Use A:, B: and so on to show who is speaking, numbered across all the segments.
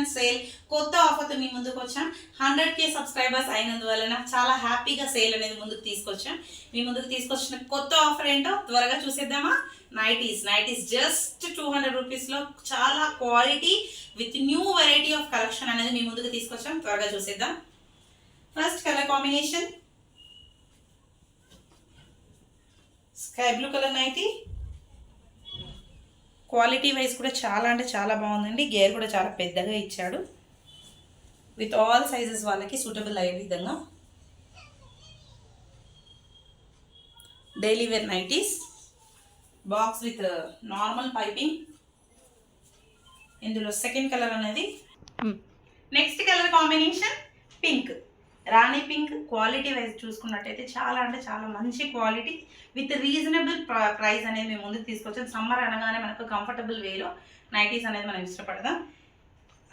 A: Clearance sale కొత్త ఆఫర్తో మీ ముందుకు వచ్చాం. 100K సబ్స్క్రైబర్స్ అయినందువలన చాలా హ్యాపీగా సేల్ అనేది ముందుకు తీసుకొచ్చాం. మీ ముందుకు తీసుకొచ్చిన కొత్త ఆఫర్ ఏంటో త్వరగా చూసేద్దామా? నైటీస్ జస్ట్ 200 రూపీస్లో చాలా quality with new variety of collection అనేది మీ ముందుకు తీసుకొచ్చాం. త్వరగా చూసేద్దాం. First colour combination sky blue colour nightie. Quality wise కూడా చాలా అంటే చాలా బాగుందండి. గేర్ కూడా చాలా పెద్దగా ఇచ్చాడు. విత్ ఆల్ సైజెస్ వాళ్ళకి సూటబుల్ అయ్యే విధంగా daily wear nighties. Box with normal piping. ఇందులో సెకండ్ కలర్ అనేది next colour combination pink, rani pink. Quality wise చూసుకున్నట్టయితే చాలా అంటే చాలా మంచి క్వాలిటీ విత్ రీజనబుల్ ప్రైస్ అనేది మేము ముందుకు తీసుకొచ్చాం. సమ్మర్ అనగానే మనకు కంఫర్టబుల్ వేలో నైటీస్ అనేది మనం ఇష్టపడదాం.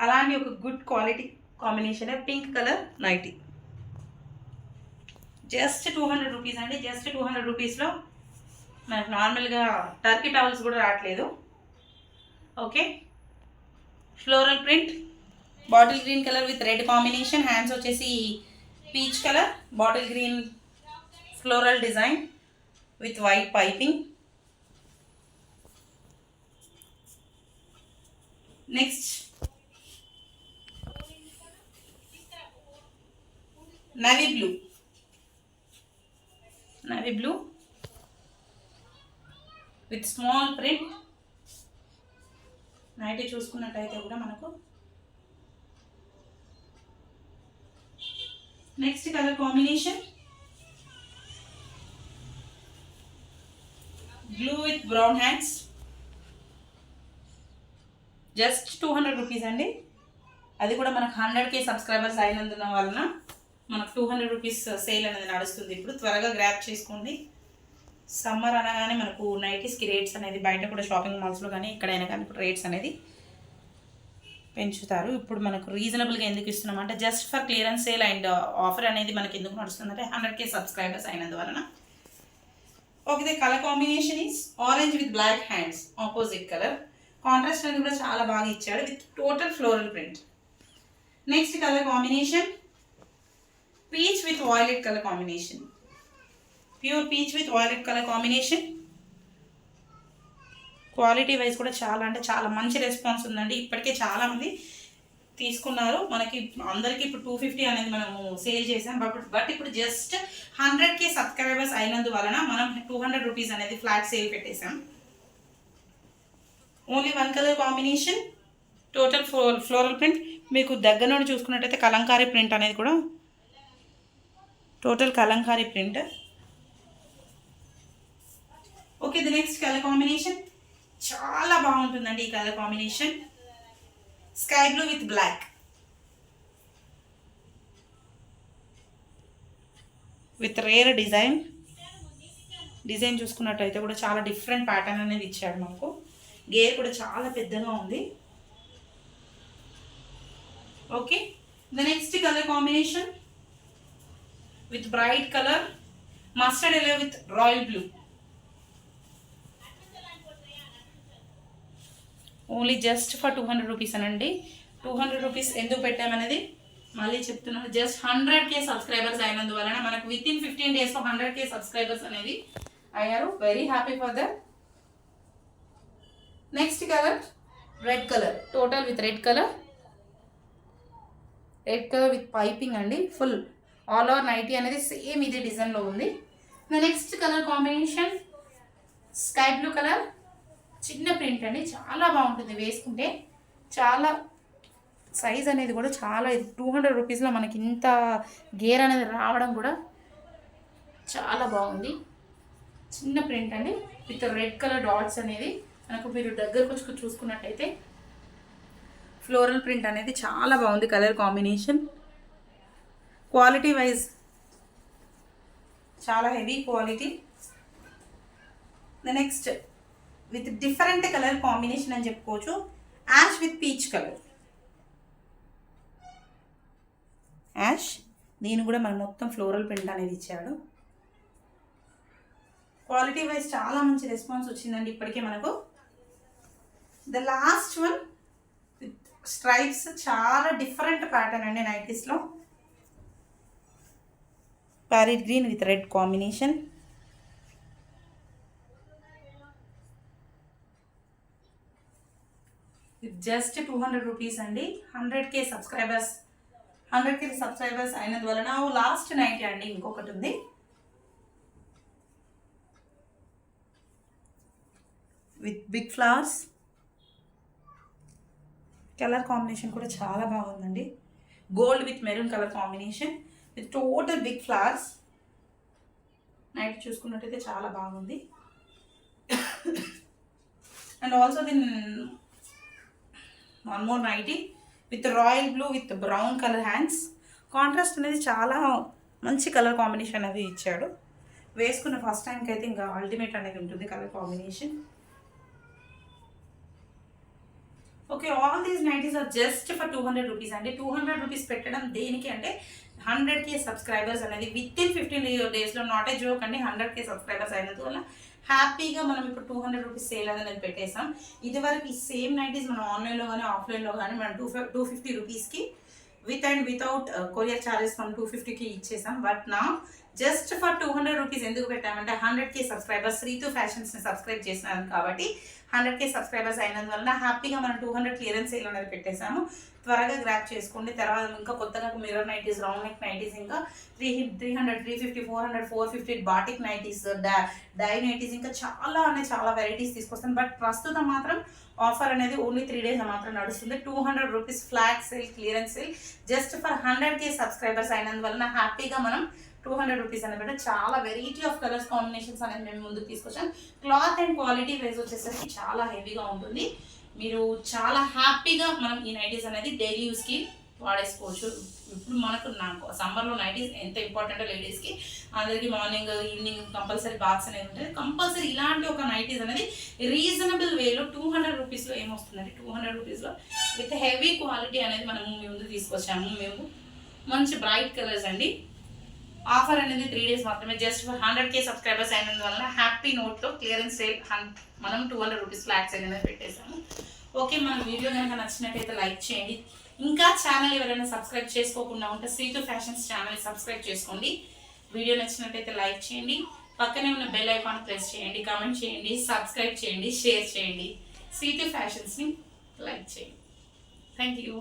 A: అలాంటి ఒక good quality combination pink colour nighty. Just 200 rupees అండి. జస్ట్ 200 రూపీస్లో మనకు నార్మల్గా టర్కీ టవల్స్ కూడా రావట్లేదు. Okay, floral print, bottle green colour with red combination. Hands వచ్చేసి peach colour, bottle green floral design with white piping. Next navy blue with small print. Nighty చూసుకున్నట్టయితే కూడా మనకు next colour combination blue with brown hands. Just 200 rupees అండి. అది కూడా మనకు 100K subscribers అయినందున వలన మనకు 200 రూపీస్ సేల్ అనేది నడుస్తుంది. ఇప్పుడు త్వరగా గ్రాప్ చేసుకోండి. సమ్మర్ అనగానే మనకు నైటీస్కి రేట్స్ అనేది బయట కూడా షాపింగ్ మాల్స్లో కానీ ఎక్కడైనా కానీ ఇప్పుడు రేట్స్ అనేది పెంచుతారు. ఇప్పుడు మనకు రీజనబుల్గా ఎందుకు ఇస్తున్నాం అంటే just for clearance sale and offer అనేది మనకి ఎందుకు నడుస్తుందంటే 100K సబ్స్క్రైబర్స్ అయినందువలన. Okay, the colour combination is orange with black hands, opposite colour. Contrast అనేది కూడా చాలా బాగా ఇచ్చాడు with total floral print. Next colour combination peach with violet colour combination, pure peach with violet colour combination. Quality wise కూడా చాలా అంటే చాలా మంచి రెస్పాన్స్ ఉందండి. ఇప్పటికే చాలామంది తీసుకున్నారు. మనకి అందరికీ ఇప్పుడు 250 అనేది మనము సేల్ చేసాం. బట్ ఇప్పుడు జస్ట్ 100K సబ్స్క్రైబర్స్ అయినందువలన మనం 200 రూపీస్ అనేది ఫ్లాట్ సేల్ పెట్టేసాం. Only one colour combination, total floral print. మీకు దగ్గర నుండి చూసుకున్నట్టయితే కలంకారీ ప్రింట్ అనేది కూడా total kalamkari print. Okay, the next colour combination చాలా బాగుంటుందండి. ఈ colour combination sky blue with black with rare design చూసుకున్నట్టయితే కూడా చాలా డిఫరెంట్ ప్యాటర్న్ అనేది ఇచ్చాడు మనకు. గేర్ కూడా చాలా పెద్దగా ఉంది. Okay, the next colour combination with bright colour mustard yellow with royal blue. Only just for 200 rupees అనండి. 200 రూపీస్ ఎందుకు పెట్టామనేది మళ్ళీ చెప్తున్నాను. జస్ట్ 100K సబ్స్క్రైబర్స్ అయినందువలన మనకు విత్ ఇన్ 15 డేస్లో 100K సబ్స్క్రైబర్స్ అనేది అయ్యారు. Very happy for that. Next colour red colour, total with red colour with piping అండి. Full all over nightie అనేది సేమ్ ఇదే డిజైన్లో ఉంది. Next colour combination sky blue colour, చిన్న ప్రింట్ అండి. చాలా బాగుంటుంది వేసుకుంటే. చాలా సైజ్ అనేది కూడా చాలా 200 రూపీస్లో మనకి ఇంత గేర్ అనేది రావడం కూడా చాలా బాగుంది. చిన్న ప్రింట్ అండి విత్ రెడ్ కలర్ డాట్స్ అనేది మనకు మీరు దగ్గరకు వచ్చి చూసుకున్నట్టయితే ఫ్లోరల్ ప్రింట్ అనేది చాలా బాగుంది. కలర్ కాంబినేషన్ క్వాలిటీ వైజ్ చాలా heavy quality. The next with different colour combination అని చెప్పుకోవచ్చు. Ash with peach colour. Ash దీని కూడా మనం మొత్తం ఫ్లోరల్ ప్రింట్ అనేది ఇచ్చాడు. క్వాలిటీ వైజ్ చాలా మంచి రెస్పాన్స్ వచ్చిందండి ఇప్పటికే మనకు. The last one with stripes చాలా డిఫరెంట్ ప్యాటర్న్ అండి నైటీస్లో. Parrot green with red combination. Just 200 rupees అండి. 100K సబ్స్క్రైబర్స్ అయినందువలన లాస్ట్ నైట్ అండి. ఇంకొకటి ఉంది with big flowers. Colour combination కూడా చాలా బాగుందండి. Gold with maroon colour combination with total big flowers. Night చూసుకున్నట్టయితే చాలా బాగుంది. అండ్ ఆల్సో దీన్ one more nighty with royal blue with brown colour hands. Contrast అనేది చాలా మంచి కలర్ కాంబినేషన్ అనేది ఇచ్చాడు. వేసుకున్న ఫస్ట్ టైంకి అయితే ఇంకా అల్టిమేట్ అనేది ఉంటుంది colour combination. Okay, all these nighties are just for 200 rupees అండి. 200 రూపీస్ పెట్టడం దేనికి అంటే 100K సబ్స్క్రైబర్స్ అనేది విత్ ఇన్ 15 డేస్లో, నాట్ ఏ జోక్ అండి. 100K సబ్స్క్రైబర్స్ అయినందువల్ల హ్యాపీగా మనం ఇప్పుడు 200 రూపీస్ సేల్ అనేది పెట్టేసాం. ఇదివరకు ఈ సేమ్ నైటీస్ మనం ఆన్లైన్లో కానీ ఆఫ్లైన్లో కానీ మనం 250 రూపీస్కి with and without courier charges మనం 250కి ఇచ్చేసాం. బట్ నా జస్ట్ ఫర్ 200 రూపీస్ ఎందుకు పెట్టామంటే 100K సబ్స్క్రైబర్స్ శ్రీతు ఫ్యాషన్స్ని సబ్స్క్రైబ్ చేసినారు కాబట్టి 100K సబ్స్క్రైబర్స్ అయినందువల్ల హ్యాపీగా మనం 200 క్లియరెన్స్ సేల్ అనేది పెట్టేసాము. త్వరగా గ్రాప్ చేసుకోండి. తర్వాత ఇంకా కొత్తగా mirror nighties, round neck nighties, ఇంకా 300, 350, 400, 450 బాటిక్ నైటీస్, డై నైటీస్, ఇంకా చాలా వెరైటీస్ తీసుకొస్తాను. బట్ ప్రస్తుతం మాత్రం ఆఫర్ అనేది ఓన్లీ 3 డేస్ మాత్రం నడుస్తుంది. 200 rupees flat sale, clearance sale just for 100K subscribers అయినందువలన హ్యాపీగా మనం 200 రూపీస్ అనేది చాలా వెరైటీ ఆఫ్ కలర్స్ కాంబినేషన్స్ అనేది మేము ముందుకు తీసుకొచ్చాం. క్లాత్ అండ్ క్వాలిటీ వైజ్ వచ్చేసరికి చాలా హెవీగా ఉంటుంది. మీరు చాలా హ్యాపీగా మనం ఈ నైటీస్ అనేది డైలీ యూస్కి వాడేసుకోవచ్చు. ఇప్పుడు నాకు సమ్మర్లో నైటీస్ ఎంత ఇంపార్టెంట్ లేడీస్కి, అందరికి మార్నింగ్ ఈవినింగ్ కంపల్సరీ బాక్స్ అనేది ఉంటుంది. కంపల్సరీ ఇలాంటి ఒక నైటీస్ అనేది రీజనబుల్ వేలో 200 రూపీస్లో ఏమొస్తుందండి, 200 రూపీస్లో విత్ హెవీ క్వాలిటీ అనేది మనం ముందు తీసుకొచ్చాము. మేము మంచి బ్రైట్ కలర్స్ అండి. ఆఫర్ అనేది 3 డేస్ మాత్రమే. జస్ట్ ఫర్ 100K సబ్స్క్రైబర్స్ అయినందువల్ల హ్యాపీ నోట్లో క్లియరెన్స్ సేల్ మనం 200 రూపీస్ ఫ్లాట్ సేల్ అనేది పెట్టేసాము. ఓకే, మన వీడియో కనుక నచ్చినట్టయితే లైక్ చేయండి. ఇంకా ఛానల్ ఎవరైనా సబ్స్క్రైబ్ చేసుకోకుండా ఉంటే శ్రీతు ఫ్యాషన్స్ ఛానల్ సబ్స్క్రైబ్ చేసుకోండి. వీడియో నచ్చినట్టయితే లైక్ చేయండి. పక్కనే ఉన్న బెల్ ఐకాన్ ప్రెస్ చేయండి, కామెంట్ చేయండి, సబ్స్క్రైబ్ చేయండి, షేర్ చేయండి. శ్రీతు ఫ్యాషన్స్ని లైక్ చేయండి. Thank you.